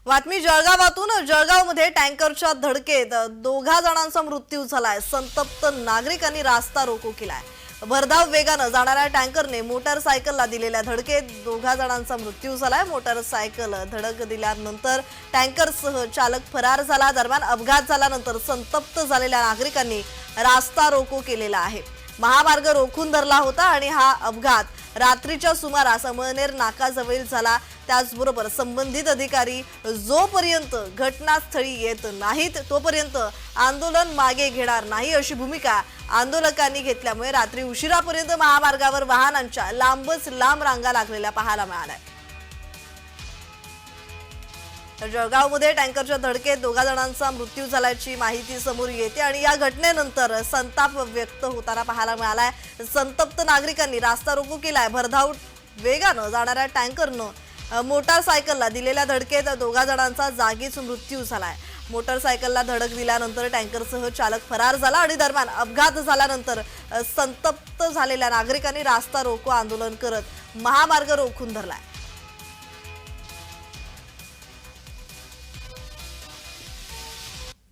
बातमी जळगावातून जळगावमध्ये टँकरच्या धडकेत दोघा जणांचा मृत्यू झालाय। संतप्त नागरिकांनी रास्ता रोको केलाय। भरधाव वेगाने जाणाऱ्या टँकरने मोटारसायकलला दिलेल्या धडकेत दोघा जणांचा मृत्यू झालाय। मोटारसायकल धडक दिल्यानंतर टँकरसह चालक फरार झाला। दरम्यान अपघात झाल्यानंतर संतप्त झालेल्या नागरिकांनी रास्ता रोको केलेला आहे। महामार्ग रोखून धरला होता आणि हा अपघात रात्रीच्या सुमारास अमळनेर नाकाजवळ झाला। त्याचबरोबर संबंधित अधिकारी जोपर्यंत घटनास्थळी येत नाहीत तोपर्यंत आंदोलन मागे घेणार नाही अशी भूमिका आंदोलकांनी घेतल्यामुळे रात्री उशिरापर्यंत महामार्गावर वाहनांच्या लांबच लांब रांगा लागलेल्या पाहायला मिळाल्या। जळगावमध्ये टँकरच्या धडकेत दोघा जणांचा मृत्यू झाल्याची माहिती समोर येते आणि या घटनेनंतर संताप व्यक्त होताना पाहायला मिळालाय। संतप्त नागरिकांनी रास्ता रोको केलाय। भरधाव वेगाने जाणाऱ्या टँकरनं मोटारसायकलला दिलेल्या धडकेत दोघा जणांचा जागीच मृत्यू झालाय। मोटारसायकलला धडक दिल्यानंतर टँकरसह चालक फरार झाला आणि दरम्यान अपघात झाल्यानंतर संतप्त झालेल्या नागरिकांनी रास्ता रोको आंदोलन करत महामार्ग रोखून धरलाय।